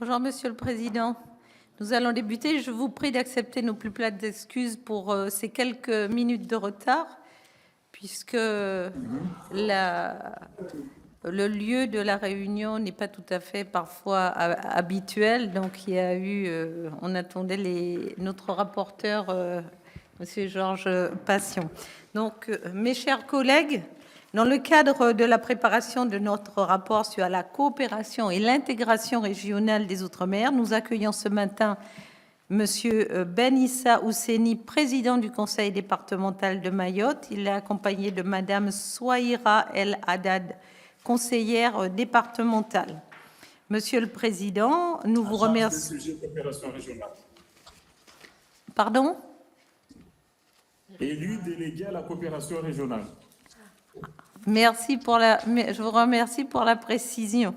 Bonjour, Monsieur le Président. Nous allons débuter. Je vous prie d'accepter nos plus plates excuses pour ces quelques minutes de retard, puisque le lieu de la réunion n'est pas tout à fait parfois habituel. Donc, il y a eu, on attendait notre rapporteur, Monsieur Georges Patient. Donc, mes chers collègues, dans le cadre de la préparation de notre rapport sur la coopération et l'intégration régionale des Outre-mer, nous accueillons ce matin Monsieur Ben Issa Ousseni, président du conseil départemental de Mayotte. Il est accompagné de Madame Souaïra El Haddad, conseillère départementale. Monsieur le Président, nous vous remercions. Pardon? Élu délégué à la coopération régionale. Je vous remercie pour la précision.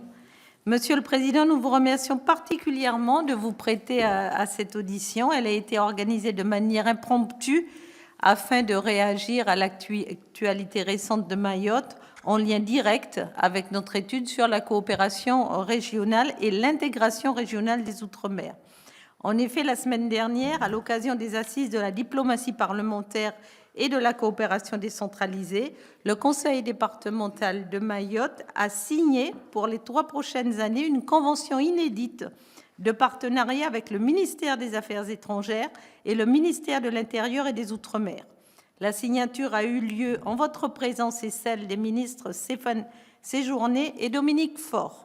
Monsieur le Président, nous vous remercions particulièrement de vous prêter à cette audition. Elle a été organisée de manière impromptue afin de réagir à l'actualité récente de Mayotte en lien direct avec notre étude sur la coopération régionale et l'intégration régionale des Outre-mer. En effet, la semaine dernière, à l'occasion des assises de la diplomatie parlementaire et de la coopération décentralisée, le Conseil départemental de Mayotte a signé pour les 3 prochaines années une convention inédite de partenariat avec le ministère des Affaires étrangères et le ministère de l'Intérieur et des Outre-mer. La signature a eu lieu en votre présence et celle des ministres Stéphane Séjourné et Dominique Faure.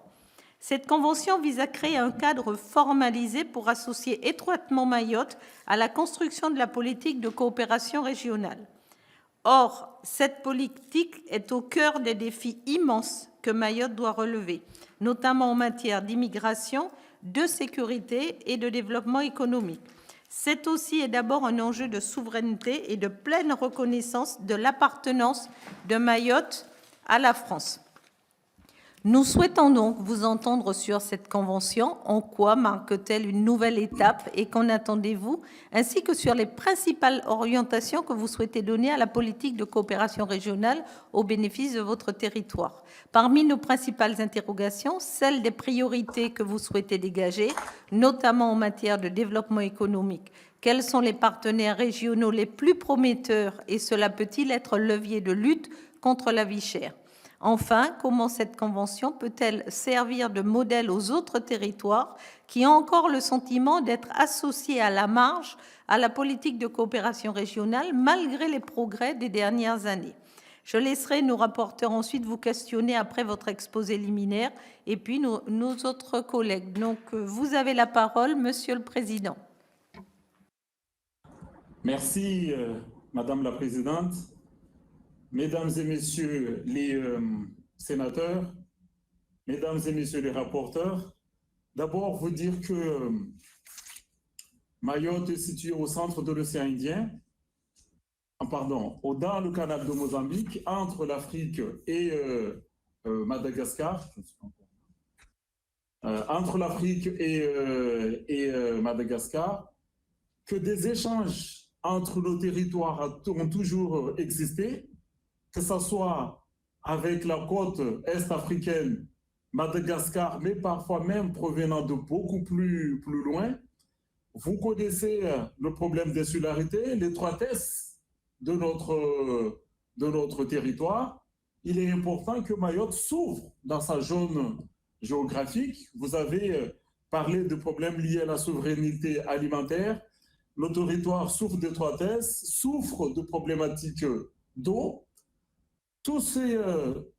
Cette convention vise à créer un cadre formalisé pour associer étroitement Mayotte à la construction de la politique de coopération régionale. Or, cette politique est au cœur des défis immenses que Mayotte doit relever, notamment en matière d'immigration, de sécurité et de développement économique. C'est aussi et d'abord un enjeu de souveraineté et de pleine reconnaissance de l'appartenance de Mayotte à la France. Nous souhaitons donc vous entendre sur cette convention. En quoi marque-t-elle une nouvelle étape et qu'en attendez-vous, ainsi que sur les principales orientations que vous souhaitez donner à la politique de coopération régionale au bénéfice de votre territoire. Parmi nos principales interrogations, celle des priorités que vous souhaitez dégager, notamment en matière de développement économique. Quels sont les partenaires régionaux les plus prometteurs et cela peut-il être levier de lutte contre la vie chère ? Enfin, comment cette convention peut-elle servir de modèle aux autres territoires qui ont encore le sentiment d'être associés à la marge à la politique de coopération régionale malgré les progrès des dernières années? Je laisserai nos rapporteurs ensuite vous questionner après votre exposé liminaire et puis nos autres collègues. Donc, vous avez la parole, Monsieur le Président. Merci, Madame la Présidente. Mesdames et Messieurs les sénateurs, Mesdames et Messieurs les rapporteurs, d'abord vous dire que Mayotte est située au centre de l'océan Indien, dans le canal de Mozambique, entre l'Afrique et Madagascar. Entre l'Afrique et Madagascar, que des échanges entre nos territoires ont toujours existé, que ce soit avec la côte est-africaine, Madagascar, mais parfois même provenant de beaucoup plus loin. Vous connaissez le problème d'insularité, l'étroitesse de notre territoire. Il est important que Mayotte s'ouvre dans sa zone géographique. Vous avez parlé de problèmes liés à la souveraineté alimentaire. Nos territoires souffrent d'étroitesse, souffrent de problématiques d'eau. Tous ces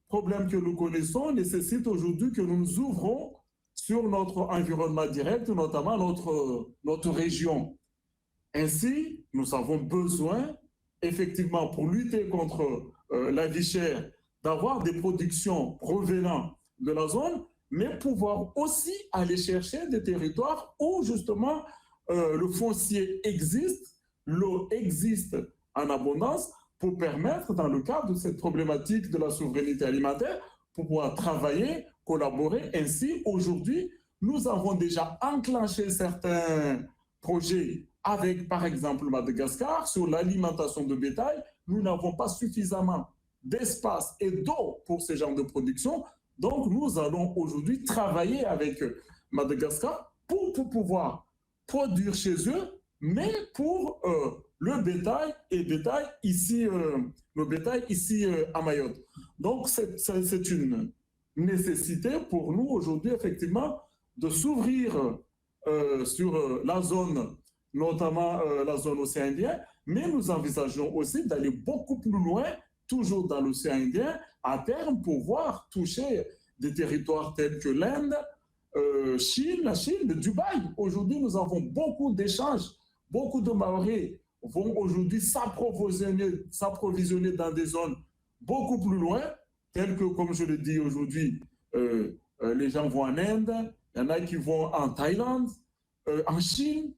problèmes que nous connaissons nécessitent aujourd'hui que nous nous ouvrons sur notre environnement direct, notamment notre région. Ainsi, nous avons besoin, effectivement, pour lutter contre la vie chère, d'avoir des productions provenant de la zone, mais pouvoir aussi aller chercher des territoires où, justement, le foncier existe, l'eau existe en abondance, pour permettre, dans le cadre de cette problématique de la souveraineté alimentaire, pour pouvoir travailler, collaborer. Ainsi, aujourd'hui, nous avons déjà enclenché certains projets avec, par exemple, Madagascar, sur l'alimentation de bétail. Nous n'avons pas suffisamment d'espace et d'eau pour ce genre de production. Donc, nous allons aujourd'hui travailler avec Madagascar pour pouvoir produire chez eux, mais pour le bétail ici, à Mayotte. Donc, c'est une nécessité pour nous aujourd'hui, effectivement, de s'ouvrir sur la zone, notamment la zone océan Indien, mais nous envisageons aussi d'aller beaucoup plus loin, toujours dans l'océan Indien, à terme, pour pouvoir toucher des territoires tels que l'Inde, Chine, la Chine, le Dubaï. Aujourd'hui, nous avons beaucoup d'échanges. Beaucoup de Maoris vont aujourd'hui s'approvisionner dans des zones beaucoup plus loin, telles que, comme je le dis aujourd'hui, les gens vont en Inde, il y en a qui vont en Thaïlande, en Chine,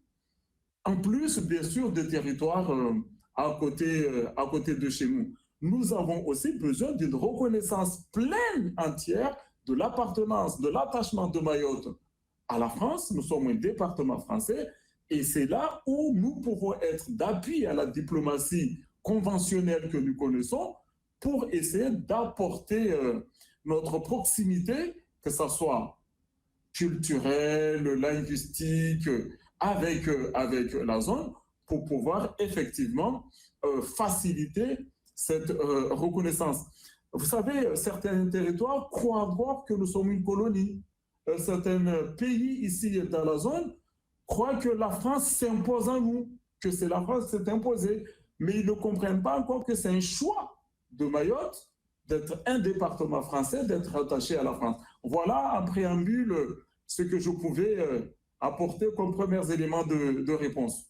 en plus, bien sûr, de territoires à côté de chez nous. Nous avons aussi besoin d'une reconnaissance pleine, entière, de l'appartenance, de l'attachement de Mayotte à la France. Nous sommes un département français et c'est là où nous pouvons être d'appui à la diplomatie conventionnelle que nous connaissons pour essayer d'apporter notre proximité, que ce soit culturelle, linguistique, avec la zone, pour pouvoir effectivement faciliter cette reconnaissance. Vous savez, certains territoires croient encore que nous sommes une colonie. Certains pays ici dans la zone croient que la France s'impose à nous, que c'est la France qui s'est imposée, mais ils ne comprennent pas encore que c'est un choix de Mayotte d'être un département français, d'être attaché à la France. Voilà en préambule ce que je pouvais apporter comme premiers éléments de réponse.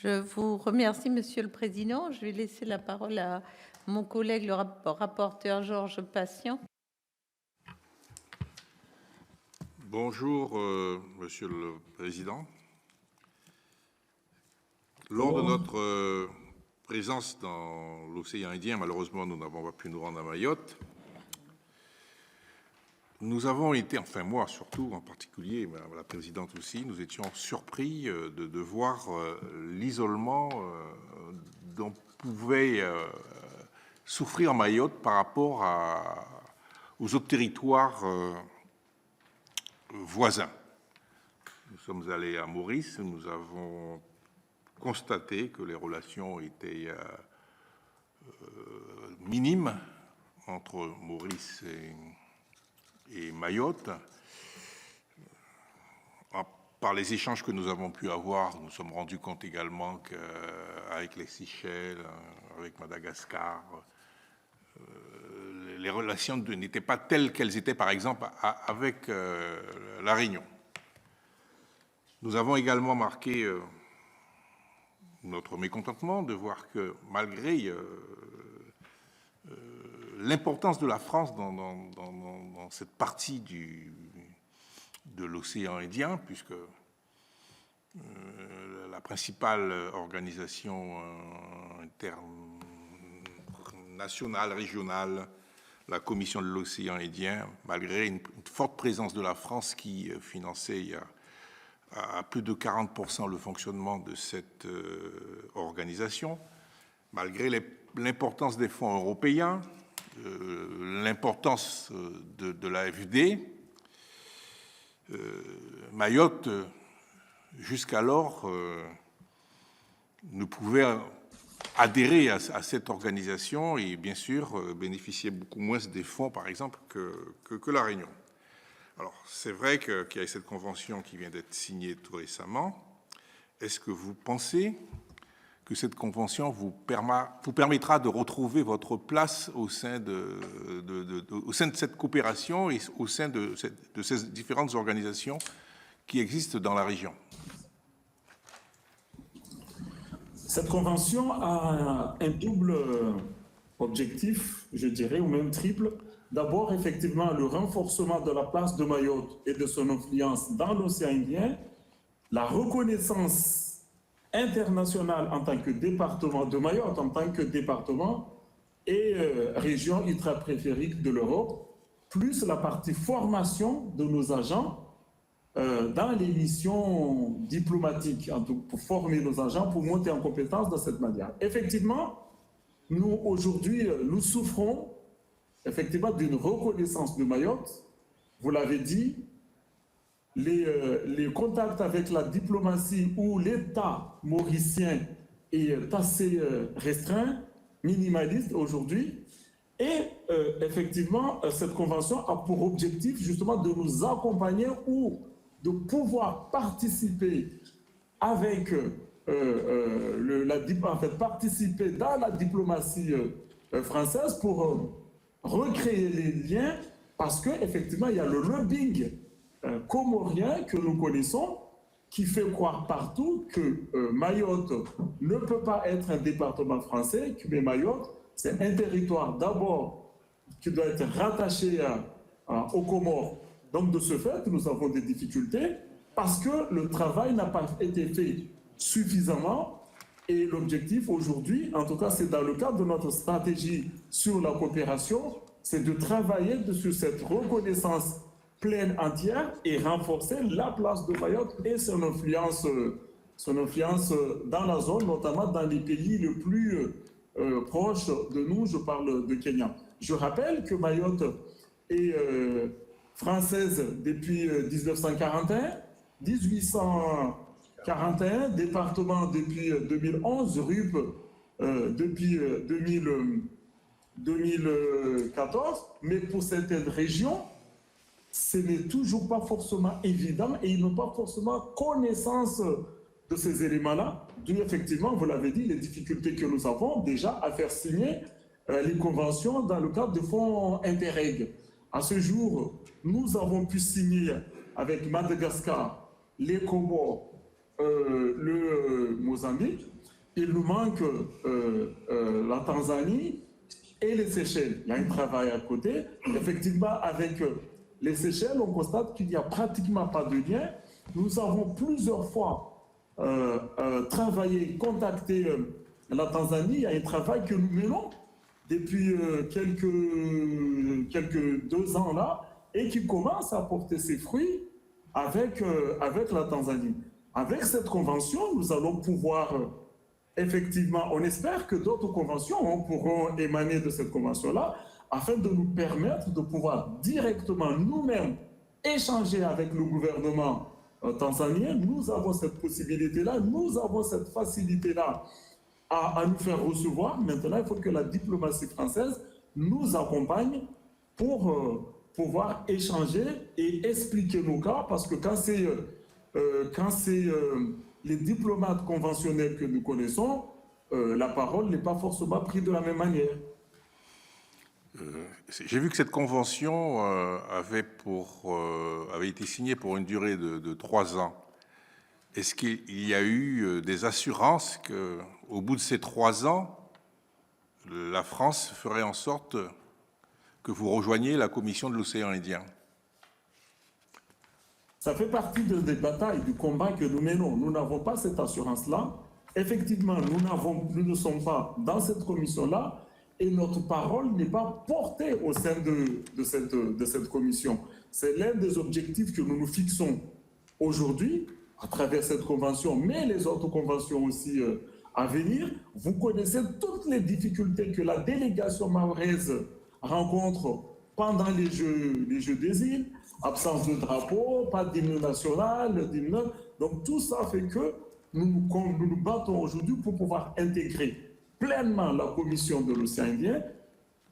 Je vous remercie, Monsieur le Président. Je vais laisser la parole à mon collègue, le rapporteur Georges Patient. Bonjour, Monsieur le Président. Lors de notre présence dans l'océan Indien, malheureusement, nous n'avons pas pu nous rendre à Mayotte. Nous avons été, enfin moi surtout, en particulier, Madame la Présidente aussi, nous étions surpris de voir l'isolement dont pouvait souffrir Mayotte par rapport aux autres territoires voisins. Nous sommes allés à Maurice, nous avons constaté que les relations étaient minimes entre Maurice et Mayotte. Par les échanges que nous avons pu avoir, nous nous sommes rendus compte également qu'avec les Seychelles, avec Madagascar, les relations n'étaient pas telles qu'elles étaient, par exemple, avec La Réunion. Nous avons également marqué notre mécontentement de voir que, malgré l'importance de la France dans cette partie de l'océan Indien, puisque la principale organisation internationale, régionale, la Commission de l'océan Indien, malgré une forte présence de la France qui finançait à plus de 40% le fonctionnement de cette organisation, malgré l'importance des fonds européens, l'importance de l'AFD, Mayotte, jusqu'alors, ne pouvait adhérer à cette organisation et, bien sûr, bénéficier beaucoup moins des fonds, par exemple, que La Réunion. Alors, c'est vrai qu'il y a cette convention qui vient d'être signée tout récemment. Est-ce que vous pensez que cette convention vous permettra de retrouver votre place au sein de cette coopération et au sein de ces différentes organisations qui existent dans la région? Cette convention a un double objectif, je dirais, ou même triple. D'abord, effectivement, le renforcement de la place de Mayotte et de son influence dans l'océan Indien, la reconnaissance internationale en tant que département de Mayotte, en tant que département et région ultra-périphérique de l'Europe, plus la partie formation de nos agents dans les missions diplomatiques, pour former nos agents, pour monter en compétence de cette manière. Effectivement, nous, aujourd'hui, nous souffrons effectivement d'une reconnaissance de Mayotte, vous l'avez dit, les contacts avec la diplomatie ou l'État mauricien est assez restreint, minimaliste aujourd'hui. Et effectivement, cette convention a pour objectif justement de nous accompagner ou de pouvoir participer avec participer dans la diplomatie française pour recréer les liens, parce qu'effectivement, il y a le lobbying comorien que nous connaissons qui fait croire partout que Mayotte ne peut pas être un département français, mais Mayotte, c'est un territoire d'abord qui doit être rattaché aux Comores. Donc de ce fait, nous avons des difficultés parce que le travail n'a pas été fait suffisamment. Et l'objectif aujourd'hui, en tout cas c'est dans le cadre de notre stratégie sur la coopération, c'est de travailler sur cette reconnaissance pleine, entière, et renforcer la place de Mayotte et son influence dans la zone, notamment dans les pays les plus proches de nous, je parle de Kenya. Je rappelle que Mayotte est française depuis 1941, 1841, département depuis 2011, RUP depuis 2014, mais pour certaines régions, ce n'est toujours pas forcément évident et ils n'ont pas forcément connaissance de ces éléments-là. D'où effectivement, vous l'avez dit, les difficultés que nous avons déjà à faire signer les conventions dans le cadre de fonds Interreg. À ce jour, nous avons pu signer avec Madagascar, les Comores, le Mozambique. Il nous manque la Tanzanie et les Seychelles. Il y a un travail à côté. Effectivement, avec les Seychelles, on constate qu'il n'y a pratiquement pas de lien. Nous avons plusieurs fois travaillé, contacté la Tanzanie. Il y a un travail que nous menons depuis quelques 2 ans là et qui commence à porter ses fruits avec la Tanzanie. Avec cette convention, nous allons pouvoir effectivement, on espère que d'autres conventions pourront émaner de cette convention-là afin de nous permettre de pouvoir directement nous-mêmes échanger avec le gouvernement tanzanien. Nous avons cette possibilité-là, nous avons cette facilité-là à nous faire recevoir. Maintenant, il faut que la diplomatie française nous accompagne pour pouvoir échanger et expliquer nos cas, parce que quand c'est les diplomates conventionnels que nous connaissons, la parole n'est pas forcément prise de la même manière. J'ai vu que cette convention avait été signée pour une durée de 3 ans. Est-ce qu'il y a eu des assurances qu'au bout de ces 3 ans, la France ferait en sorte que vous rejoigniez la Commission de l'océan Indien? Ça fait partie des batailles, du combat que nous menons. Nous n'avons pas cette assurance-là. Effectivement, nous ne sommes pas dans cette commission-là et notre parole n'est pas portée au sein de cette commission. C'est l'un des objectifs que nous nous fixons aujourd'hui à travers cette convention, mais les autres conventions aussi à venir. Vous connaissez toutes les difficultés que la délégation mahoraise rencontre pendant les Jeux des îles. Absence de drapeau, pas d'hymne national, donc tout ça fait que nous nous battons aujourd'hui pour pouvoir intégrer pleinement la Commission de l'océan Indien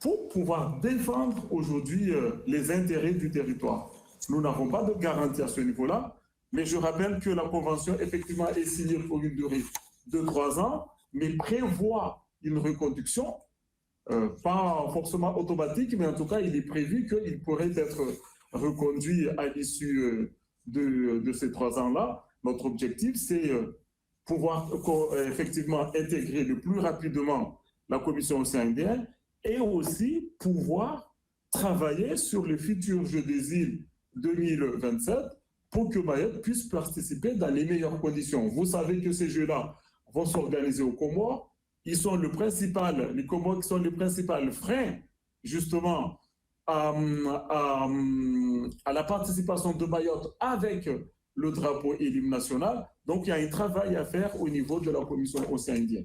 pour pouvoir défendre aujourd'hui les intérêts du territoire. Nous n'avons pas de garantie à ce niveau-là, mais je rappelle que la Convention effectivement est signée pour une durée de 3 ans, mais prévoit une reconduction, pas forcément automatique, mais en tout cas il est prévu qu'il pourrait être reconduit à l'issue de ces 3 ans-là. Notre objectif, c'est pouvoir effectivement intégrer le plus rapidement la Commission océan Indien et aussi pouvoir travailler sur les futurs Jeux des îles 2027 pour que Mayotte puisse participer dans les meilleures conditions. Vous savez que ces Jeux-là vont s'organiser aux Comores. Les Comores qui sont les principaux freins, justement, à la participation de Mayotte avec le drapeau et l'hymne national. Donc, il y a un travail à faire au niveau de la Commission océan Indien.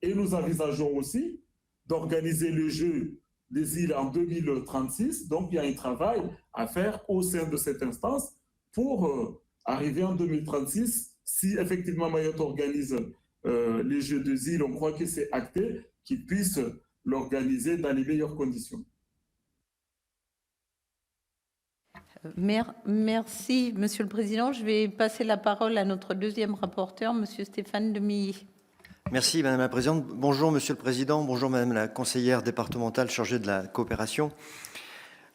Et nous envisageons aussi d'organiser le jeu des îles en 2036. Donc, il y a un travail à faire au sein de cette instance pour arriver en 2036, si effectivement Mayotte organise les Jeux des îles, on croit que c'est acté, qu'ils puissent l'organiser dans les meilleures conditions. Merci, Monsieur le Président. Je vais passer la parole à notre deuxième rapporteur, Monsieur Stéphane Demilly. Merci Madame la Présidente. Bonjour Monsieur le Président, bonjour Madame la conseillère départementale chargée de la coopération.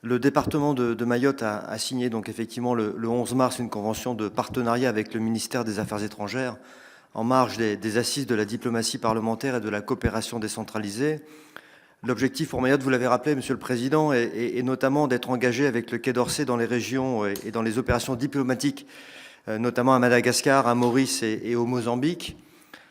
Le département de Mayotte a signé donc effectivement le 11 mars une convention de partenariat avec le ministère des Affaires étrangères en marge des assises de la diplomatie parlementaire et de la coopération décentralisée. L'objectif pour Mayotte, vous l'avez rappelé, Monsieur le Président, est notamment d'être engagé avec le Quai d'Orsay dans les régions et dans les opérations diplomatiques, notamment à Madagascar, à Maurice et au Mozambique.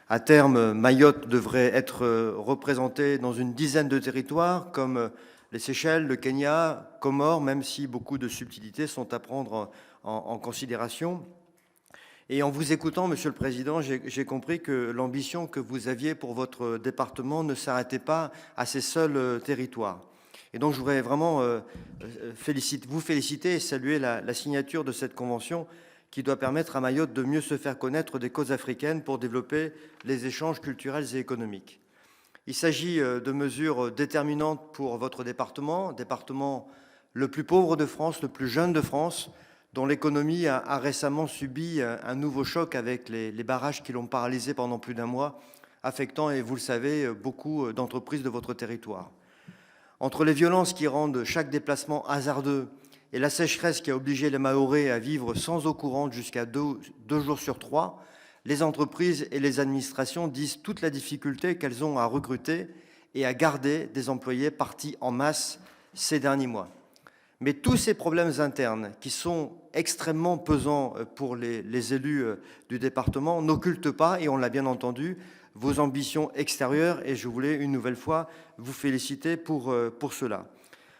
À terme, Mayotte devrait être représentée dans une dizaine de territoires comme les Seychelles, le Kenya, Comores, même si beaucoup de subtilités sont à prendre en considération. Et en vous écoutant, Monsieur le Président, j'ai compris que l'ambition que vous aviez pour votre département ne s'arrêtait pas à ces seuls territoires. Et donc, je voudrais vraiment vous féliciter et saluer la signature de cette convention qui doit permettre à Mayotte de mieux se faire connaître des causes africaines pour développer les échanges culturels et économiques. Il s'agit de mesures déterminantes pour votre département le plus pauvre de France, le plus jeune de France, dont l'économie a récemment subi un nouveau choc avec les barrages qui l'ont paralysé pendant plus d'un mois, affectant, et vous le savez, beaucoup d'entreprises de votre territoire. Entre les violences qui rendent chaque déplacement hasardeux et la sécheresse qui a obligé les Mahorais à vivre sans eau courante jusqu'à 2 jours sur 3, les entreprises et les administrations disent toute la difficulté qu'elles ont à recruter et à garder des employés partis en masse ces derniers mois. Mais tous ces problèmes internes qui sont extrêmement pesants pour les élus du département n'occultent pas, et on l'a bien entendu, vos ambitions extérieures, et je voulais une nouvelle fois vous féliciter pour cela.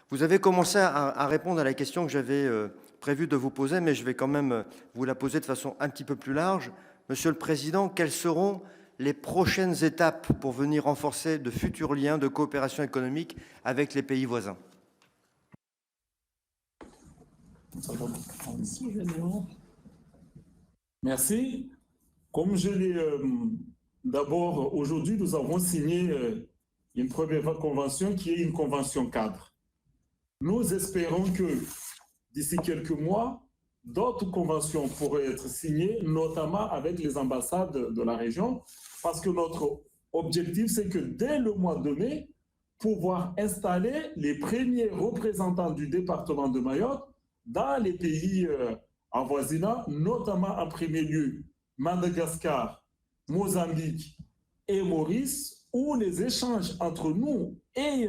Vous avez commencé à répondre à la question que j'avais prévu de vous poser, mais je vais quand même vous la poser de façon un petit peu plus large. Monsieur le Président, quelles seront les prochaines étapes pour venir renforcer de futurs liens de coopération économique avec les pays voisins ? Merci. Comme je l'ai d'abord, aujourd'hui, nous avons signé une première convention qui est une convention cadre. Nous espérons que d'ici quelques mois, d'autres conventions pourraient être signées, notamment avec les ambassades de la région, parce que notre objectif, c'est que dès le mois de mai, pouvoir installer les premiers représentants du département de Mayotte dans les pays avoisinants, notamment en premier lieu Madagascar, Mozambique et Maurice, où les échanges entre nous et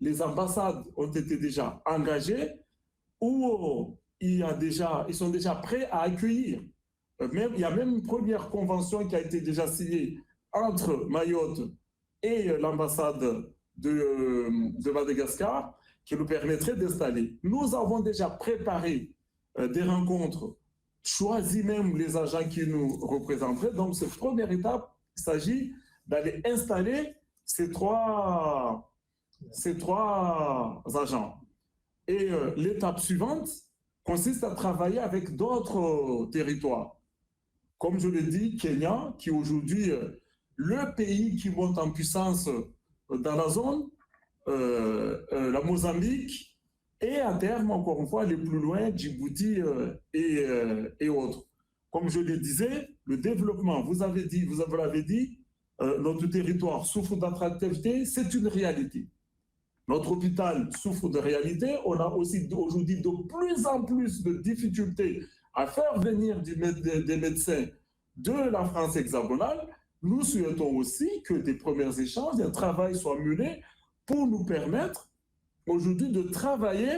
les ambassades ont été déjà engagés, où ils sont déjà prêts à accueillir. Il y a même une première convention qui a été déjà signée entre Mayotte et l'ambassade de Madagascar, qui nous permettrait d'installer. Nous avons déjà préparé des rencontres, choisi même les agents qui nous représenteraient. Donc, cette première étape, il s'agit d'aller installer ces trois agents. Et l'étape suivante consiste à travailler avec d'autres territoires. Comme je l'ai dit, Kenya, qui est aujourd'hui le pays qui monte en puissance dans la zone, la Mozambique, et à terme, encore une fois, les plus loin, Djibouti et autres. Comme je le disais, le développement, vous l'avez dit, notre territoire souffre d'attractivité, c'est une réalité. Notre hôpital souffre de réalité. On a aussi aujourd'hui de plus en plus de difficultés à faire venir des médecins de la France hexagonale. Nous souhaitons aussi que des premiers échanges, un travail soit mené pour nous permettre aujourd'hui de travailler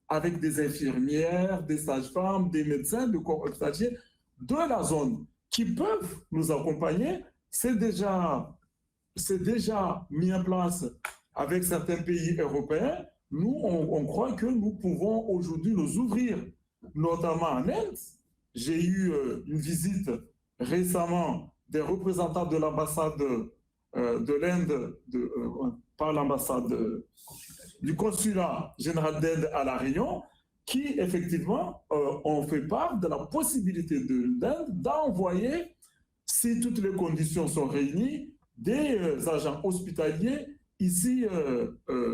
avec des infirmières, des sages-femmes, des médecins, des corps hospitaliers de la zone qui peuvent nous accompagner. C'est déjà mis en place avec certains pays européens. Nous, on croit que nous pouvons aujourd'hui nous ouvrir, notamment en Inde. J'ai eu une visite récemment des représentants de l'ambassade de l'Inde, pas l'ambassade, du consulat général d'Inde à La Réunion, qui, effectivement, ont fait part de la possibilité de l'Inde d'envoyer, si toutes les conditions sont réunies, des agents hospitaliers ici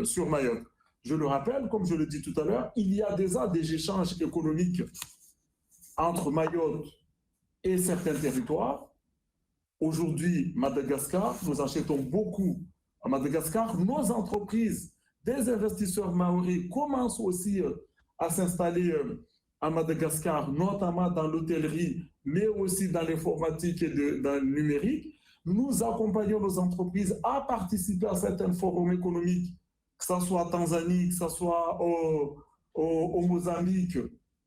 sur Mayotte. Je le rappelle, comme je le dis tout à l'heure, il y a déjà des échanges économiques entre Mayotte et certains territoires. Aujourd'hui, Madagascar, nous achetons beaucoup à Madagascar. Nos entreprises, des investisseurs maoris commencent aussi à s'installer à Madagascar, notamment dans l'hôtellerie, mais aussi dans l'informatique et dans le numérique. Nous accompagnons nos entreprises à participer à certains forums économiques, que ce soit en Tanzanie, que ce soit au Mozambique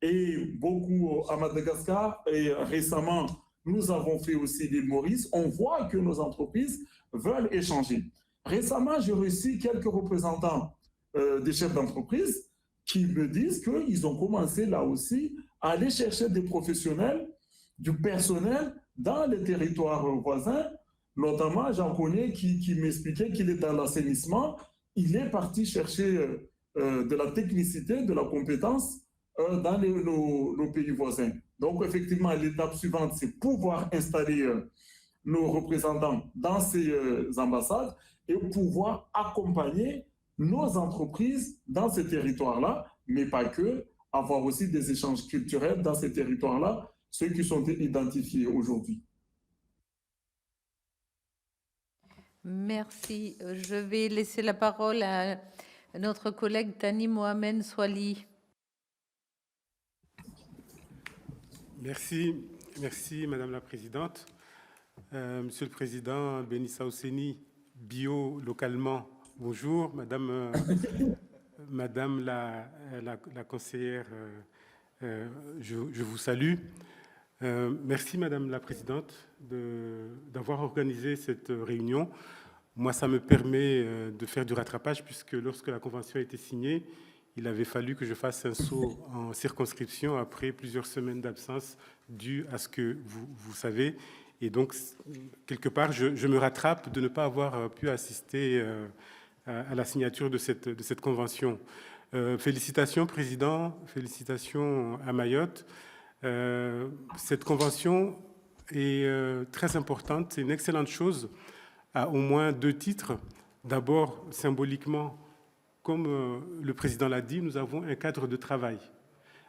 et beaucoup à Madagascar. Et récemment, nous avons fait aussi l'île Maurice. On voit que nos entreprises veulent échanger. Récemment, j'ai reçu quelques représentants des chefs d'entreprise qui me disent qu'ils ont commencé là aussi à aller chercher des professionnels, du personnel dans les territoires voisins. Notamment, j'en connais qui m'expliquait qu'il est dans l'assainissement. Il est parti chercher de la technicité, de la compétence dans nos pays voisins. Donc, effectivement, l'étape suivante, c'est pouvoir installer nos représentants dans ces ambassades et pouvoir accompagner nos entreprises dans ces territoires-là, mais pas que, avoir aussi des échanges culturels dans ces territoires-là, ceux qui sont identifiés aujourd'hui. Merci. Je vais laisser la parole à notre collègue Thani Mohamed Soili. Merci, Madame la Présidente. Monsieur le Président Benissa Ousseni, bio localement, bonjour. Madame la conseillère, je vous salue. Merci, Madame la Présidente, d'avoir organisé cette réunion. Moi, ça me permet de faire du rattrapage, puisque lorsque la Convention a été signée, il avait fallu que je fasse un saut en circonscription après plusieurs semaines d'absence dû à ce que vous savez. Et donc, quelque part, je me rattrape de ne pas avoir pu assister à la signature de cette convention. Félicitations, Président, félicitations à Mayotte. Cette convention est très importante, c'est une excellente chose, à au moins 2 titres. D'abord, symboliquement, comme le Président l'a dit, nous avons un cadre de travail.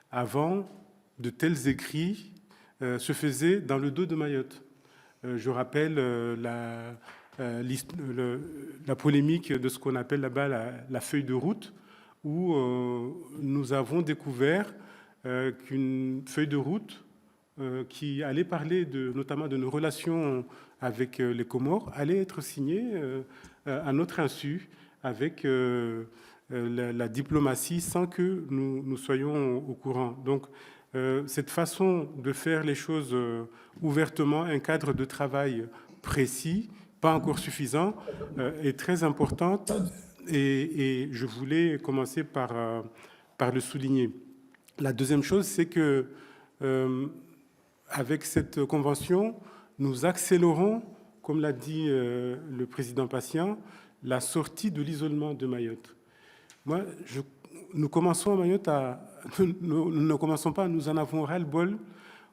Avant, de tels écrits se faisaient dans le dos de Mayotte. Je rappelle la polémique de ce qu'on appelle là-bas la feuille de route, où nous avons découvert qu'une feuille de route qui allait parler notamment de nos relations avec les Comores allait être signée à notre insu avec la diplomatie sans que nous soyons au courant. Donc, cette façon de faire les choses ouvertement, un cadre de travail précis, pas encore suffisant, est très importante et je voulais commencer par le souligner. La deuxième chose, c'est que avec cette convention, nous accélérons, comme l'a dit le président Patient, la sortie de l'isolement de Mayotte. Moi, nous commençons à Mayotte nous ne commençons pas, nous en avons ras-le-bol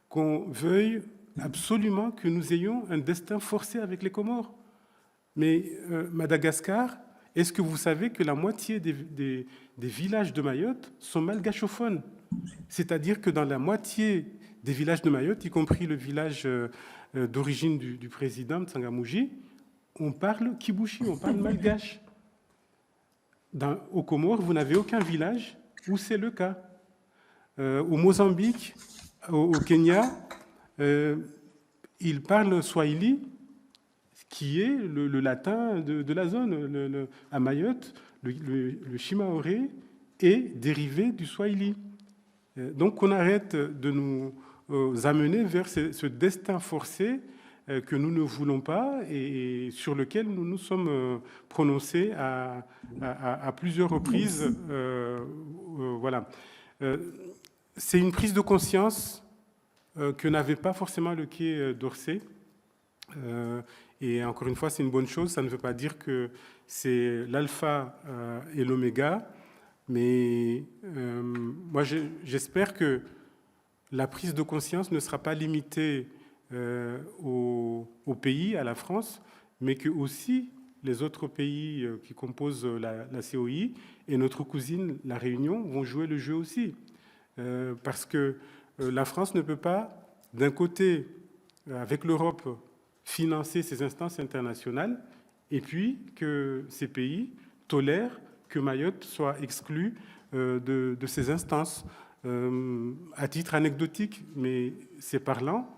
qu'on veuille absolument que nous ayons un destin forcé avec les Comores. Mais Madagascar, est-ce que vous savez que la moitié des villages de Mayotte sont malgachophones? C'est-à-dire que dans la moitié des villages de Mayotte, y compris le village d'origine du président Tsangamouji, on parle kibushi, on parle malgache. Aux Comores, vous n'avez aucun village où c'est le cas. Au Mozambique, au Kenya, ils parlent swahili, qui est le latin de la zone. À Mayotte, le shimaoré est dérivé du swahili. Donc, on arrête de nous amener vers ce destin forcé que nous ne voulons pas et sur lequel nous nous sommes prononcés à plusieurs reprises. Voilà. C'est une prise de conscience que n'avait pas forcément le Quai d'Orsay. Et encore une fois, c'est une bonne chose. Ça ne veut pas dire que c'est l'alpha et l'oméga. Mais moi, j'espère que la prise de conscience ne sera pas limitée au pays, à la France, mais que aussi les autres pays qui composent la COI et notre cousine, la Réunion, vont jouer le jeu aussi. Parce que la France ne peut pas, d'un côté, avec l'Europe, financer ces instances internationales, et puis que ces pays tolèrent que Mayotte soit exclue de ces instances. À titre anecdotique, mais c'est parlant,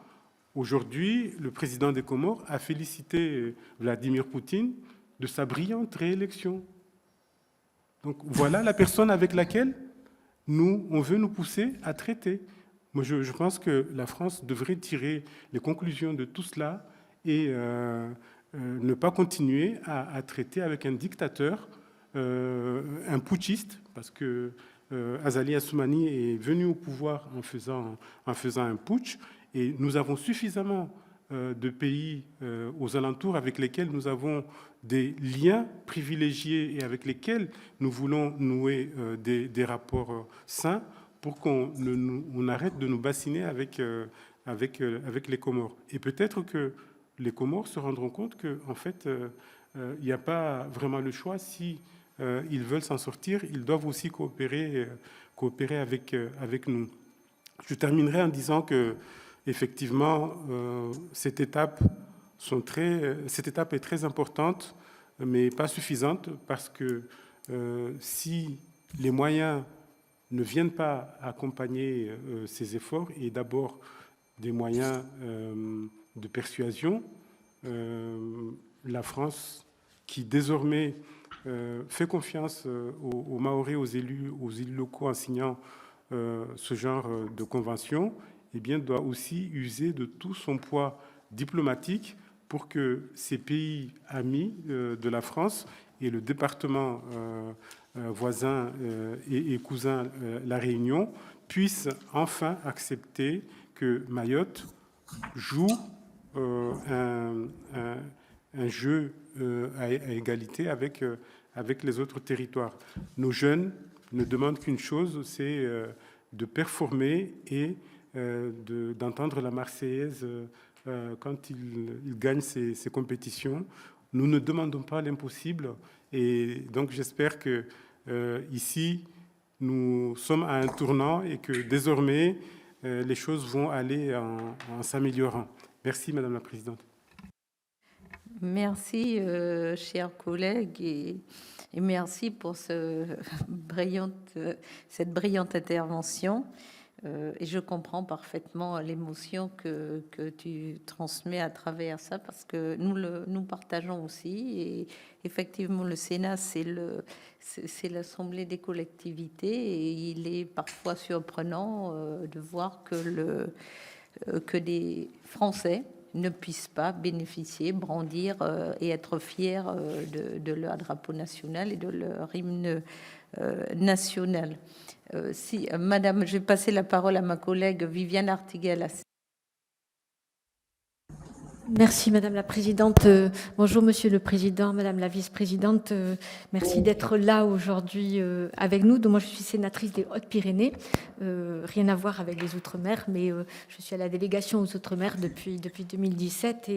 aujourd'hui, le président des Comores a félicité Vladimir Poutine de sa brillante réélection. Donc voilà la personne avec laquelle on veut nous pousser à traiter. Moi, je pense que la France devrait tirer les conclusions de tout cela et ne pas continuer à traiter avec un dictateur, un putschiste, parce que Azali Assoumani est venu au pouvoir en faisant un putsch, et nous avons suffisamment de pays aux alentours avec lesquels nous avons des liens privilégiés et avec lesquels nous voulons nouer des rapports sains pour qu'on arrête de nous bassiner avec les Comores. Et peut-être que les Comores se rendront compte qu'en fait, il n'y a pas vraiment le choix. Si ils veulent s'en sortir, ils doivent aussi coopérer avec nous. Je terminerai en disant que effectivement, cette étape est très importante, mais pas suffisante, parce que si les moyens ne viennent pas accompagner ces efforts, et d'abord des moyens de persuasion, la France, qui désormais fait confiance aux Mahorais, aux élus locaux en signant ce genre de convention, eh bien, doit aussi user de tout son poids diplomatique pour que ces pays amis de la France et le département voisin et cousin, la Réunion, puissent enfin accepter que Mayotte joue un jeu à égalité avec les autres territoires. Nos jeunes ne demandent qu'une chose, c'est de performer et d'entendre la Marseillaise quand ils gagnent ces compétitions. Nous ne demandons pas l'impossible, et donc j'espère que ici nous sommes à un tournant et que désormais les choses vont aller en s'améliorant. Merci Madame la Présidente. Merci, chers collègues, et merci pour cette brillante intervention. Et je comprends parfaitement l'émotion que tu transmets à travers ça, parce que nous partageons aussi. Et effectivement, le Sénat, c'est l'Assemblée des collectivités, et il est parfois surprenant de voir que des Français ne puissent pas bénéficier, brandir et être fiers de leur drapeau national et de leur hymne national. Madame, je vais passer la parole à ma collègue Viviane Artigal. Merci Madame la Présidente. Bonjour Monsieur le Président, Madame la Vice-Présidente. Merci d'être là aujourd'hui avec nous. Donc, moi, je suis sénatrice des Hautes-Pyrénées. Rien à voir avec les Outre-mer, mais je suis à la délégation aux Outre-mer depuis 2017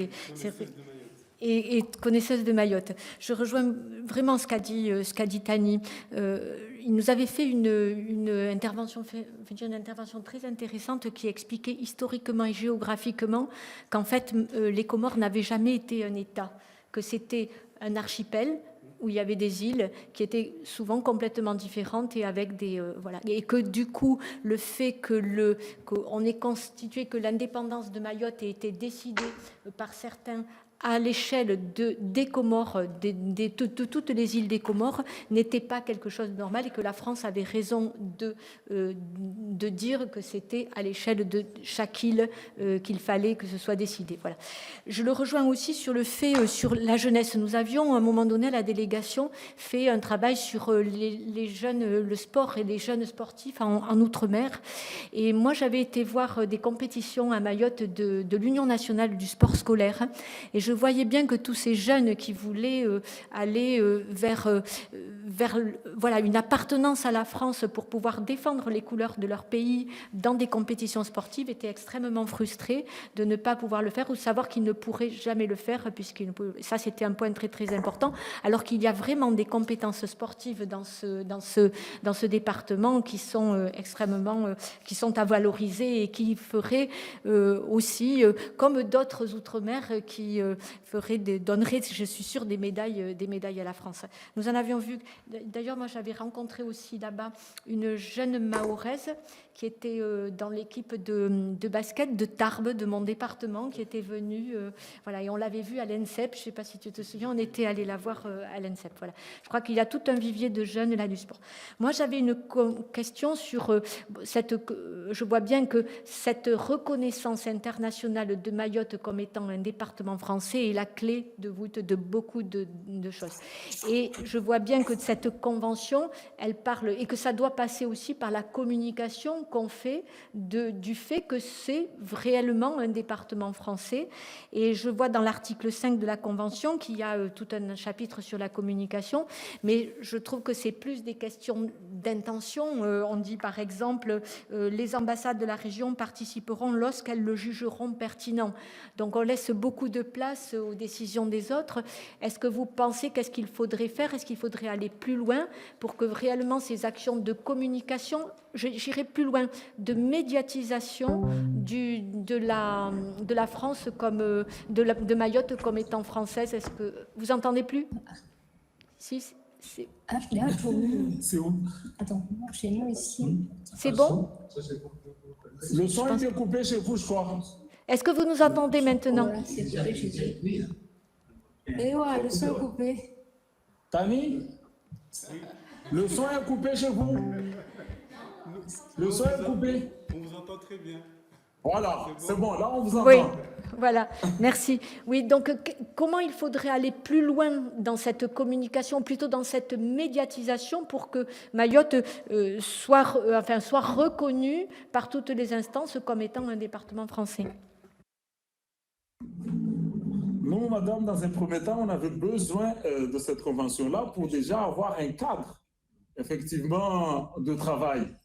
et connaisseuse de Mayotte. Je rejoins vraiment ce qu'a dit Tani. Il nous avait fait une intervention très intéressante qui expliquait historiquement et géographiquement qu'en fait, les Comores n'avaient jamais été un État, que c'était un archipel où il y avait des îles qui étaient souvent complètement différentes et avec et que du coup, le fait qu'on ait constitué, que l'indépendance de Mayotte ait été décidée par certains à l'échelle des Comores, de toutes les îles des Comores, n'était pas quelque chose de normal, et que la France avait raison de dire que c'était à l'échelle de chaque île qu'il fallait que ce soit décidé. Voilà. Je le rejoins aussi sur le fait, sur la jeunesse. Nous avions, à un moment donné, à la délégation, fait un travail sur les jeunes, le sport et les jeunes sportifs en Outre-mer. Et moi, j'avais été voir des compétitions à Mayotte de l'Union nationale du sport scolaire. Et je je voyais bien que tous ces jeunes qui voulaient aller vers voilà, une appartenance à la France pour pouvoir défendre les couleurs de leur pays dans des compétitions sportives étaient extrêmement frustrés de ne pas pouvoir le faire ou de savoir qu'ils ne pourraient jamais le faire, ça c'était un point très très important, alors qu'il y a vraiment des compétences sportives dans ce département qui sont extrêmement, qui sont à valoriser et qui feraient aussi, comme d'autres outre-mer, qui donneraient, je suis sûre, des médailles à la France. Nous en avions vu, d'ailleurs moi j'avais rencontré aussi là-bas une jeune Mahoraise qui était dans l'équipe de basket de Tarbes, de mon département, qui était venue, voilà, et on l'avait vue à l'ENSEP, je ne sais pas si tu te souviens, on était allé la voir à l'ENSEP, voilà. Je crois qu'il y a tout un vivier de jeunes là du sport. Moi j'avais une question sur je vois bien que cette reconnaissance internationale de Mayotte comme étant un département français est la clé de voûte de beaucoup de choses. Et je vois bien que cette convention, elle parle, et que ça doit passer aussi par la communication qu'on fait du fait que c'est réellement un département français. Et je vois dans l'article 5 de la convention qu'il y a tout un chapitre sur la communication, mais je trouve que c'est plus des questions d'intention. On dit par exemple, les ambassades de la région participeront lorsqu'elles le jugeront pertinent. Donc on laisse beaucoup de place aux décisions des autres. Est-ce que vous pensez qu'est-ce qu'il faudrait faire? Est-ce qu'il faudrait aller plus loin pour que réellement ces actions de communication, j'irai plus loin, de médiatisation de la France comme de Mayotte comme étant française? Est-ce que vous entendez plus? Si, c'est... Ah, là, C'est où? Attends, chez nous ici. C'est bon? Le son a été coupé chez vous, je crois. Est-ce que vous nous entendez maintenant? Voilà, c'est coupé chez vous. Et ouais, le son est coupé. Tani? Le son est coupé chez vous? Le son est coupé? On vous entend très bien. Voilà, c'est bon, là on vous entend. Oui, voilà, merci. Oui, donc comment il faudrait aller plus loin dans cette communication, plutôt dans cette médiatisation pour que Mayotte soit reconnue par toutes les instances comme étant un département français? Nous, madame, dans un premier temps, on avait besoin de cette convention-là pour déjà avoir un cadre, effectivement, de travail.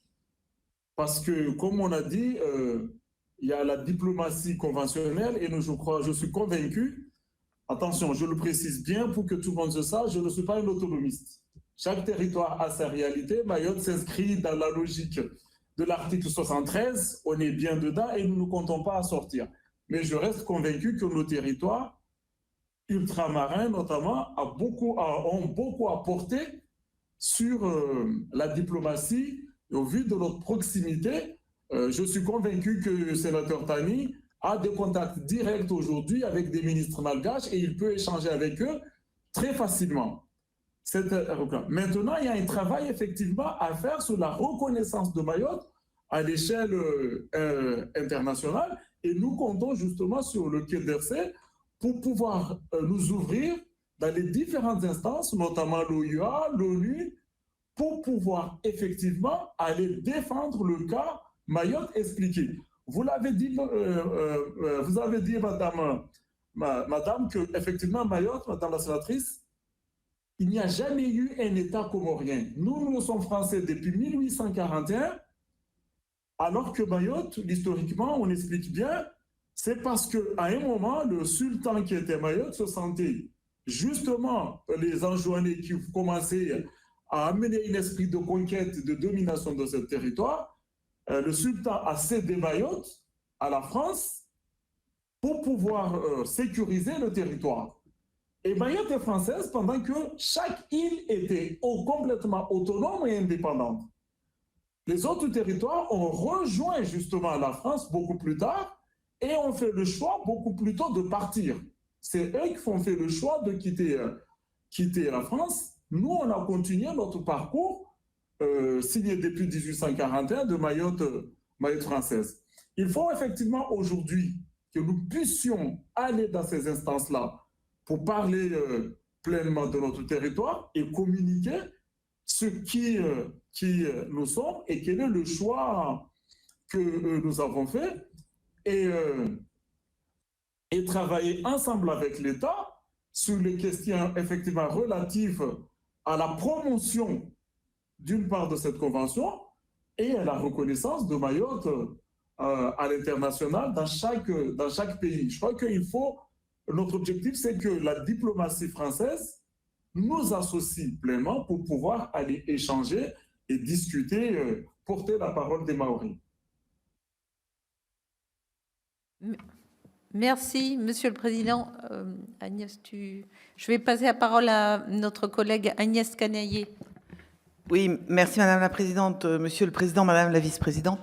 Parce que, comme on a dit, il y a la diplomatie conventionnelle et nous, je suis convaincu, attention, je le précise bien pour que tout le monde se sache, je ne suis pas un autonomiste. Chaque territoire a sa réalité. Mayotte s'inscrit dans la logique de l'article 73, on est bien dedans et nous ne comptons pas à sortir. Mais je reste convaincu que nos territoires ultramarins, notamment, ont beaucoup apporté sur la diplomatie. Au vu de notre proximité, je suis convaincu que le sénateur Tani a des contacts directs aujourd'hui avec des ministres malgaches et il peut échanger avec eux très facilement. Maintenant, il y a un travail effectivement à faire sur la reconnaissance de Mayotte à l'échelle internationale et nous comptons justement sur le Quai d'Orsay pour pouvoir nous ouvrir dans les différentes instances, notamment l'OUA, l'ONU, pour pouvoir effectivement aller défendre le cas Mayotte expliqué. Vous l'avez dit, vous avez dit, madame, que effectivement Mayotte, madame la sénatrice, il n'y a jamais eu un État comorien. Nous sommes français depuis 1841, alors que Mayotte, historiquement, on explique bien, c'est parce qu'à un moment, le sultan qui était Mayotte se sentait justement les enjoignés qui commençaient à amener un esprit de conquête, de domination de ce territoire. Le sultan a cédé Mayotte à la France pour pouvoir sécuriser le territoire. Et Mayotte est française pendant que chaque île était complètement autonome et indépendante. Les autres territoires ont rejoint justement la France beaucoup plus tard et ont fait le choix beaucoup plus tôt de partir. C'est eux qui ont fait le choix de quitter la France. Nous, on a continué notre parcours signé depuis 1841 de Mayotte française. Il faut effectivement aujourd'hui que nous puissions aller dans ces instances-là pour parler pleinement de notre territoire et communiquer ce qui nous sommes et quel est le choix que nous avons fait. Et et travailler ensemble avec l'État sur les questions effectivement relatives à la promotion d'une part de cette convention et à la reconnaissance de Mayotte à l'international dans chaque pays. Je crois qu'il faut, notre objectif, c'est que la diplomatie française nous associe pleinement pour pouvoir aller échanger et discuter, porter la parole des Maoris. Merci, Monsieur le Président. Agnès, je vais passer la parole à notre collègue Agnès Canayer. Oui, merci Madame la Présidente, Monsieur le Président, Madame la Vice-Présidente.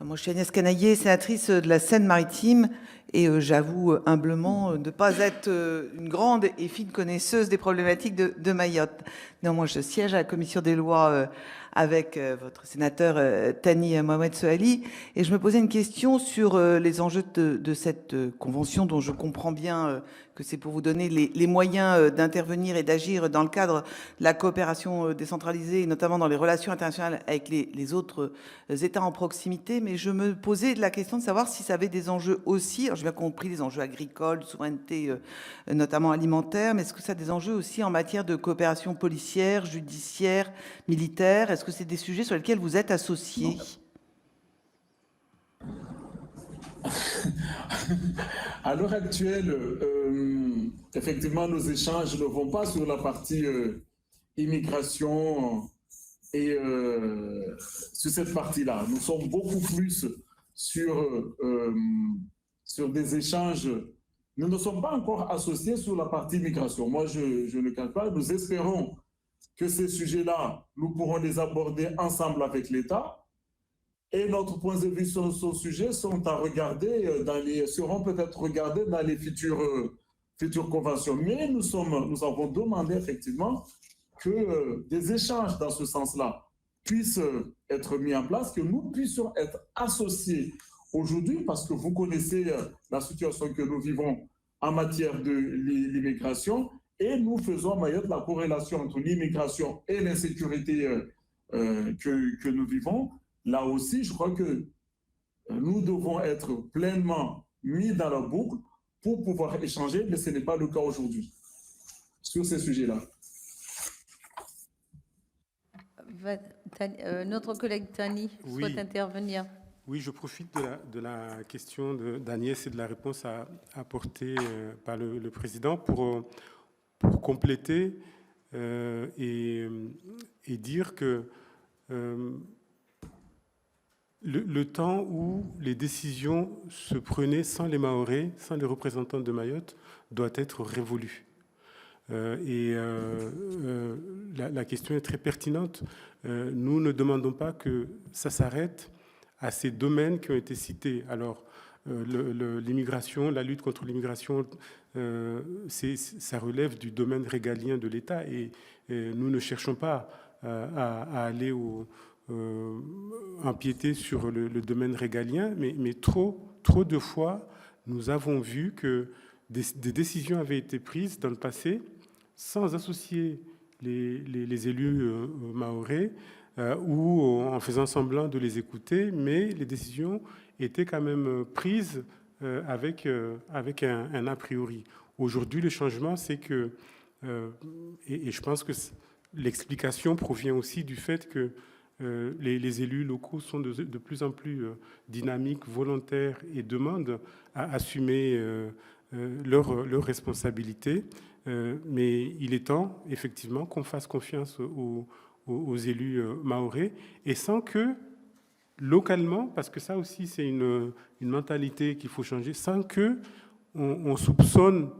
Moi, je suis Agnès Canayer, sénatrice de la Seine-Maritime, et j'avoue humblement ne pas être une grande et fine connaisseuse des problématiques de Mayotte. Néanmoins, je siège à la Commission des lois avec votre sénateur Thani Mohamed Soali, et je me posais une question sur les enjeux de cette convention, dont je comprends bien que c'est pour vous donner les moyens d'intervenir et d'agir dans le cadre de la coopération décentralisée, notamment dans les relations internationales avec les autres États en proximité. Mais je me posais la question de savoir si ça avait des enjeux aussi, alors j'ai bien compris les enjeux agricoles, souveraineté notamment alimentaire, mais est-ce que ça a des enjeux aussi en matière de coopération policière, judiciaire, militaire? Est-ce que c'est des sujets sur lesquels vous êtes associés? À l'heure actuelle, effectivement, nos échanges ne vont pas sur la partie immigration et sur cette partie-là. Nous sommes beaucoup plus sur des échanges. Nous ne sommes pas encore associés sur la partie migration. Moi, je ne cache pas. Nous espérons que ces sujets-là, nous pourrons les aborder ensemble avec l'État. Et notre point de vue sur ce sujet sont à regarder seront peut-être regardés dans les futures conventions. Mais nous avons demandé effectivement que des échanges dans ce sens-là puissent être mis en place, que nous puissions être associés aujourd'hui, parce que vous connaissez la situation que nous vivons en matière de l'immigration, et nous faisons à Mayotte la corrélation entre l'immigration et l'insécurité que nous vivons. Là aussi, je crois que nous devons être pleinement mis dans la boucle pour pouvoir échanger, mais ce n'est pas le cas aujourd'hui sur ces sujets-là. Notre collègue Thani souhaite intervenir. Oui, je profite de la question d'Agnès et de la réponse apportée par le Président pour compléter et dire que le temps où les décisions se prenaient sans les Mahorais, sans les représentants de Mayotte, doit être révolu. La question est très pertinente. Nous ne demandons pas que ça s'arrête à ces domaines qui ont été cités. Alors, l'immigration, la lutte contre l'immigration, ça relève du domaine régalien de l'État, et nous ne cherchons pas à aller empiéter sur le domaine régalien, mais trop de fois, nous avons vu que des décisions avaient été prises dans le passé sans associer les élus mahorais ou en faisant semblant de les écouter, mais les décisions étaient quand même prises avec un a priori. Aujourd'hui, le changement, c'est que, et je pense que l'explication provient aussi du fait que les élus locaux sont de plus en plus dynamiques, volontaires et demandent à assumer leurs responsabilités. Mais il est temps, effectivement, qu'on fasse confiance aux élus mahorais, et sans que, localement, parce que ça aussi c'est une mentalité qu'il faut changer, sans que on soupçonne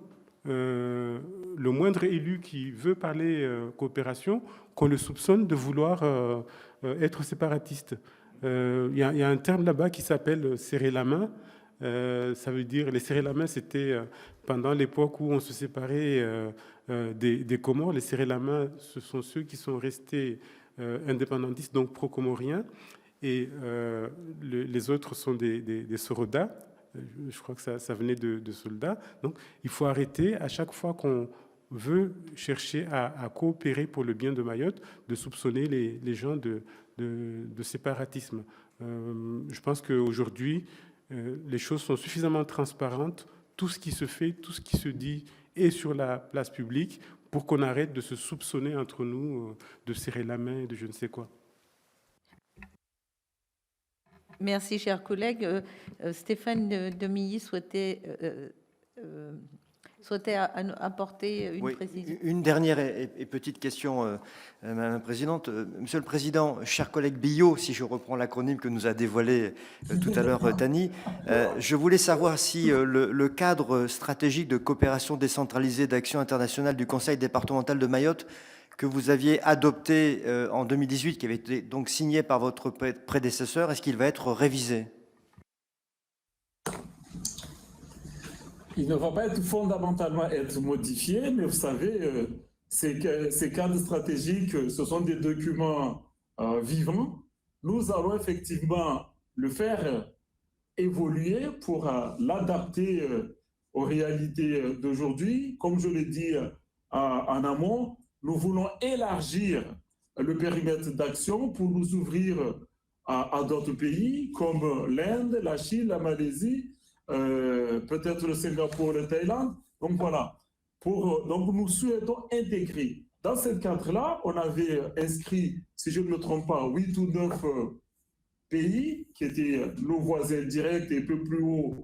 le moindre élu qui veut parler coopération, qu'on le soupçonne de vouloir être séparatiste. Il y a un terme là-bas qui s'appelle serrer la main. Ça veut dire, les serrer la main, c'était pendant l'époque où on se séparait des Comores. Les serrer la main, ce sont ceux qui sont restés indépendantistes, donc pro-comoriens, et les autres sont des sorodas. Je crois que ça venait de soldats. Donc il faut arrêter, à chaque fois qu'on veut chercher à coopérer pour le bien de Mayotte, de soupçonner les gens de séparatisme. Je pense qu'aujourd'hui, les choses sont suffisamment transparentes. tout ce qui se fait, tout ce qui se dit et sur la place publique pour qu'on arrête de se soupçonner entre nous, de serrer la main et de je ne sais quoi. Merci, chers collègues. Stéphane Demilly souhaitait apporter une Oui, précision. une dernière et petite question, Madame la Présidente. Monsieur le Président, cher collègue Billot, si je reprends l'acronyme que nous a dévoilé tout à l'heure Tani, je voulais savoir si le cadre stratégique de coopération décentralisée d'action internationale du Conseil départemental de Mayotte que vous aviez adopté en 2018, qui avait été donc signé par votre prédécesseur, est-ce qu'il va être révisé ? Il ne va pas être fondamentalement être modifié, mais vous savez, ces cadres stratégiques, ce sont des documents vivants. Nous allons effectivement le faire évoluer pour l'adapter aux réalités d'aujourd'hui. Comme je l'ai dit en amont, nous voulons élargir le périmètre d'action pour nous ouvrir à d'autres pays comme l'Inde, la Chine, la Malaisie, peut-être le Singapour, le Thaïlande. Donc voilà, donc nous souhaitons intégrer. Dans ce cadre-là, on avait inscrit, si je ne me trompe pas, 8 ou 9 pays qui étaient nos voisins directs et un peu plus haut,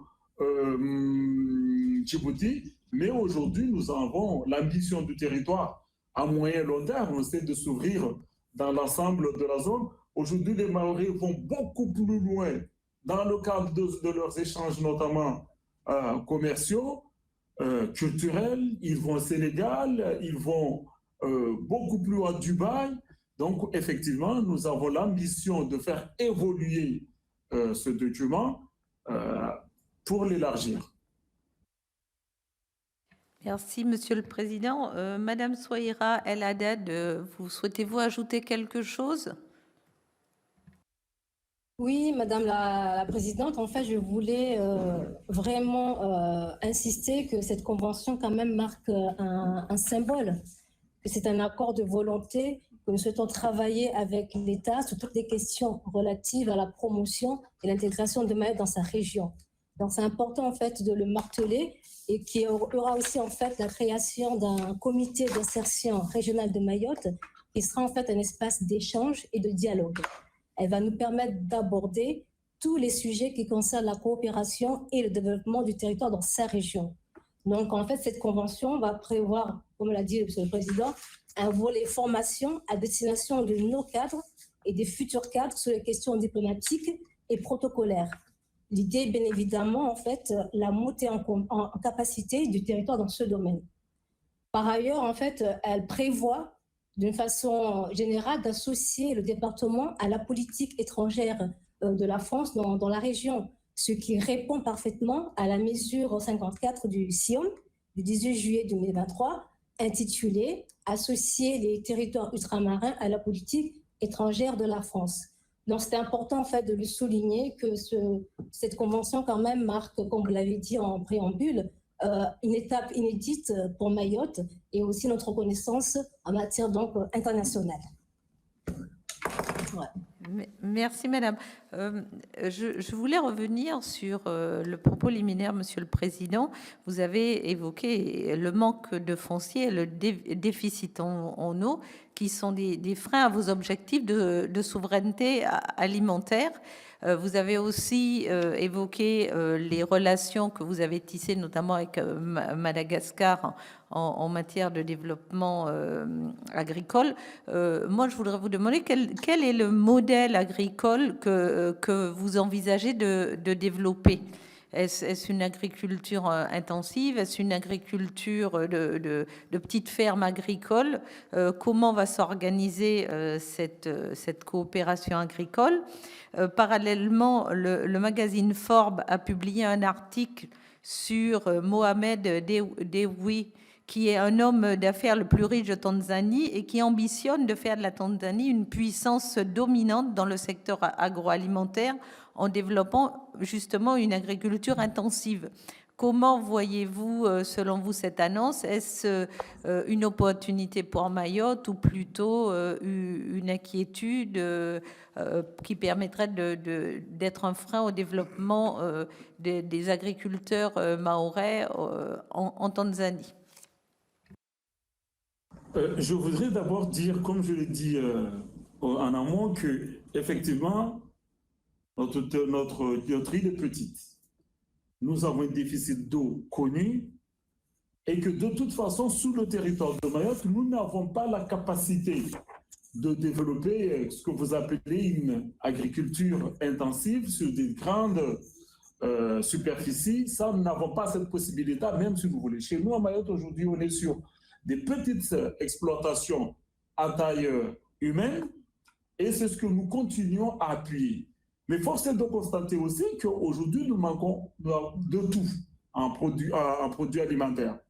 Djibouti. Mais aujourd'hui, nous avons l'ambition du territoire à moyen et long terme, c'est de s'ouvrir dans l'ensemble de la zone. Aujourd'hui, les Maoris vont beaucoup plus loin dans le cadre de leurs échanges, notamment commerciaux, culturels. Ils vont au Sénégal, ils vont beaucoup plus loin à Dubaï. Donc, effectivement, nous avons l'ambition de faire évoluer ce document pour l'élargir. Merci, Monsieur le Président. Madame Souaïra El Haddad, souhaitez-vous ajouter quelque chose? Oui, Madame la Présidente, en fait, je voulais vraiment insister que cette convention quand même marque un symbole, que c'est un accord de volonté, que nous souhaitons travailler avec l'État sur toutes les questions relatives à la promotion et l'intégration de Mayotte dans sa région. Donc, c'est important en fait de le marteler et qu'il y aura aussi en fait la création d'un comité d'insertion régional de Mayotte qui sera en fait un espace d'échange et de dialogue. Elle va nous permettre d'aborder tous les sujets qui concernent la coopération et le développement du territoire dans sa région. Donc, en fait, cette convention va prévoir, comme l'a dit Monsieur le Président, un volet formation à destination de nos cadres et des futurs cadres sur les questions diplomatiques et protocolaires. L'idée, bien évidemment, en fait, la montée en capacité du territoire dans ce domaine. Par ailleurs, en fait, elle prévoit d'une façon générale d'associer le département à la politique étrangère de la France dans la région, ce qui répond parfaitement à la mesure 54 du SIOM du 18 juillet 2023, intitulée « Associer les territoires ultramarins à la politique étrangère de la France ». Donc, c'est important en fait de le souligner que cette convention quand même marque, comme vous l'avez dit en préambule, une étape inédite pour Mayotte et aussi notre reconnaissance en matière donc internationale. Ouais. Merci, Madame. Je voulais revenir sur le propos liminaire, Monsieur le Président. Vous avez évoqué le manque de foncier et le déficit en eau, qui sont des freins à vos objectifs de souveraineté alimentaire. Vous avez aussi évoqué les relations que vous avez tissées, notamment avec Madagascar, en matière de développement agricole. Moi, je voudrais vous demander quel est le modèle agricole que vous envisagez de développer. Est-ce une agriculture intensive? Est-ce une agriculture de petites fermes agricoles? Comment va s'organiser cette coopération agricole? Parallèlement, le magazine Forbes a publié un article sur Mohamed Dewji, qui est un homme d'affaires le plus riche de Tanzanie et qui ambitionne de faire de la Tanzanie une puissance dominante dans le secteur agroalimentaire en développant justement une agriculture intensive. Comment voyez-vous, selon vous, cette annonce? Est-ce une opportunité pour Mayotte ou plutôt une inquiétude qui permettrait d'être un frein au développement des agriculteurs mahorais en Tanzanie? Je voudrais d'abord dire, comme je l'ai dit en amont, que effectivement, notre île est petite. Nous avons un déficit d'eau connu et que de toute façon, sous le territoire de Mayotte, nous n'avons pas la capacité de développer ce que vous appelez une agriculture intensive sur des grandes superficies. Ça, nous n'avons pas cette possibilité, même si vous voulez. Chez nous, à Mayotte, aujourd'hui, on est sur des petites exploitations à taille humaine et c'est ce que nous continuons à appuyer. Mais force est de constater aussi qu'aujourd'hui, nous manquons de tout en produits alimentaires.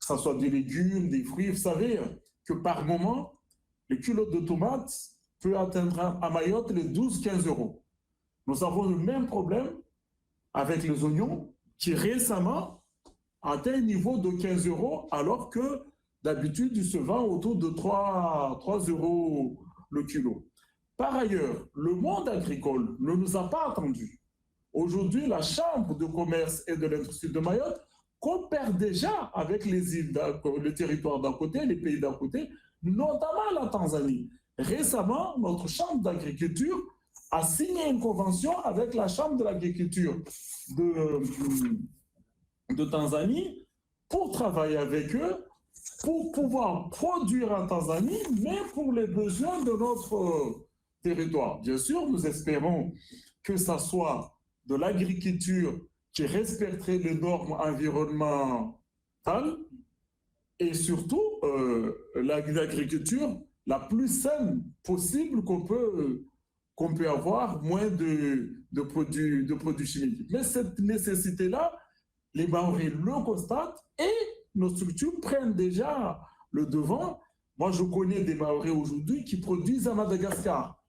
Que ce soit des légumes, des fruits. Vous savez que par moment, le kilo de tomates peut atteindre à Mayotte les 12-15 euros. Nous avons le même problème avec les oignons qui récemment atteint un niveau de 15 euros alors que d'habitude, il se vend autour de 3 euros le kilo. Par ailleurs, le monde agricole ne nous a pas attendus. Aujourd'hui, la Chambre de commerce et de l'industrie de Mayotte coopère déjà avec les îles, le territoire d'à côté, les pays d'à côté, notamment la Tanzanie. Récemment, notre Chambre d'agriculture a signé une convention avec la Chambre de l'agriculture de Tanzanie pour travailler avec eux, pour pouvoir produire en Tanzanie, mais pour les besoins de notre territoire. Bien sûr, nous espérons que ça soit de l'agriculture qui respecterait les normes environnementales et surtout l'agriculture la plus saine possible qu'on peut avoir, moins de produits chimiques. Mais cette nécessité-là, les Mahorais le constatent et nos structures prennent déjà le devant. Moi, je connais des Mahorais aujourd'hui qui produisent à Madagascar,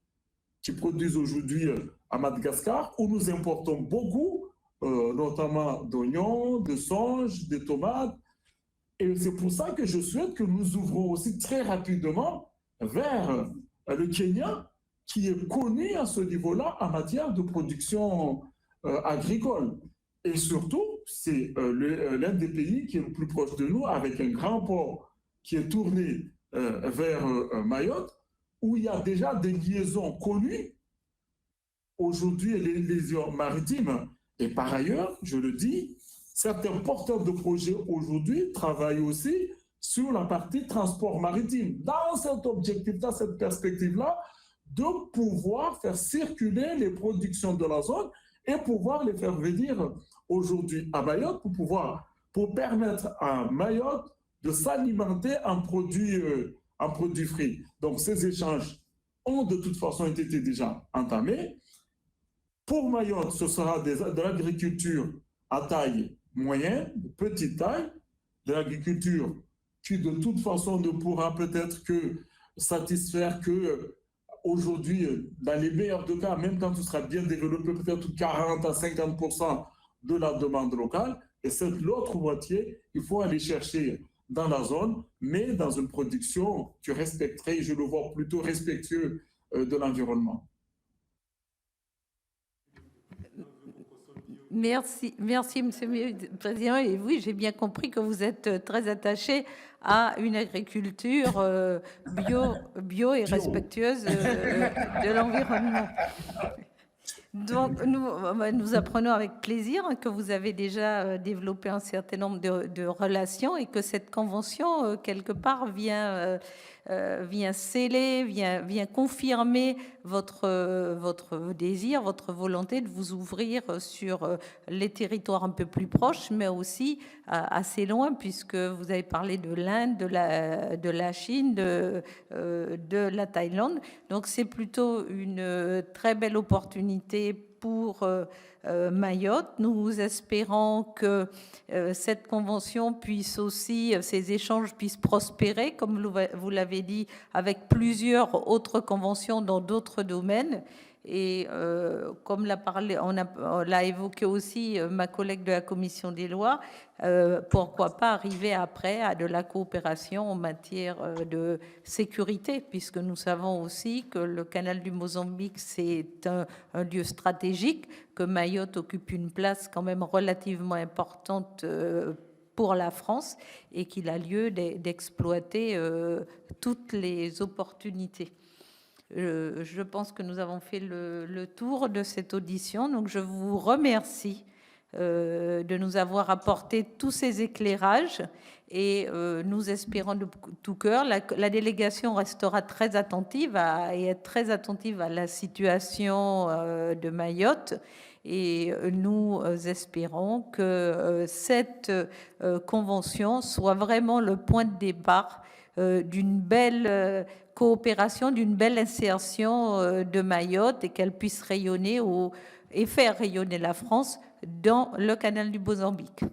où nous importons beaucoup, notamment d'oignons, de songes, de tomates. Et c'est pour ça que je souhaite que nous ouvrons aussi très rapidement vers le Kenya, qui est connu à ce niveau-là en matière de production agricole. Et surtout, c'est l'un des pays qui est le plus proche de nous, avec un grand port qui est tourné vers Mayotte, où il y a déjà des liaisons connues, aujourd'hui les liaisons maritimes. Et par ailleurs, je le dis, certains porteurs de projets aujourd'hui travaillent aussi sur la partie transport maritime, dans cet objectif, dans cette perspective-là, de pouvoir faire circuler les productions de la zone et pouvoir les faire venir aujourd'hui à Mayotte pour permettre à Mayotte de s'alimenter en produits frais. Donc ces échanges ont de toute façon été déjà entamés. Pour Mayotte, ce sera de l'agriculture à taille moyenne, de petite taille, de l'agriculture qui de toute façon ne pourra peut-être que satisfaire que aujourd'hui, dans les meilleurs des cas, même quand ce sera bien développé, peut-être 40 à 50% de la demande locale. Et l'autre moitié, il faut aller chercher dans la zone, mais dans une production qui respecterait, je le vois plutôt respectueux de l'environnement. Merci, Monsieur le Président. Et oui, j'ai bien compris que vous êtes très attaché à une agriculture bio et respectueuse de l'environnement. Donc, nous apprenons avec plaisir que vous avez déjà développé un certain nombre de relations et que cette convention, quelque part, vient sceller, vient confirmer votre désir, votre volonté de vous ouvrir sur les territoires un peu plus proches, mais aussi assez loin, puisque vous avez parlé de l'Inde, de la Chine, de la Thaïlande. Donc, c'est plutôt une très belle opportunité pour Mayotte. Nous espérons que cette convention puisse aussi, ces échanges puissent prospérer, comme vous l'avez dit, avec plusieurs autres conventions dans d'autres domaines. Et comme l'a évoqué aussi ma collègue de la commission des lois, pourquoi pas arriver après à de la coopération en matière de sécurité, puisque nous savons aussi que le canal du Mozambique, c'est un lieu stratégique, que Mayotte occupe une place quand même relativement importante pour la France et qu'il a lieu d'exploiter toutes les opportunités. Je pense que nous avons fait le tour de cette audition, donc je vous remercie de nous avoir apporté tous ces éclairages et nous espérons de tout cœur. La délégation restera très attentive à la situation de Mayotte. Et nous espérons que cette convention soit vraiment le point de départ d'une belle coopération, d'une belle insertion de Mayotte et qu'elle puisse rayonner et faire rayonner la France dans le canal du Mozambique.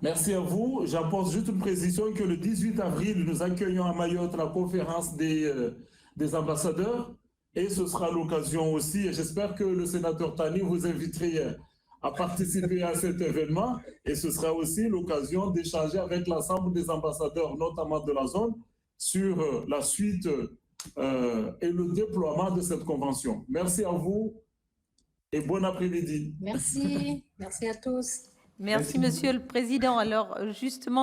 Merci à vous. J'apporte juste une précision que le 18 avril, nous accueillons à Mayotte la conférence des ambassadeurs. Et ce sera l'occasion aussi, et j'espère que le sénateur Tani vous inviterait à participer à cet événement. Et ce sera aussi l'occasion d'échanger avec l'ensemble des ambassadeurs, notamment de la zone, sur la suite et le déploiement de cette convention. Merci à vous et bon après-midi. Merci. Merci à tous. Merci, Monsieur le Président. Alors, justement,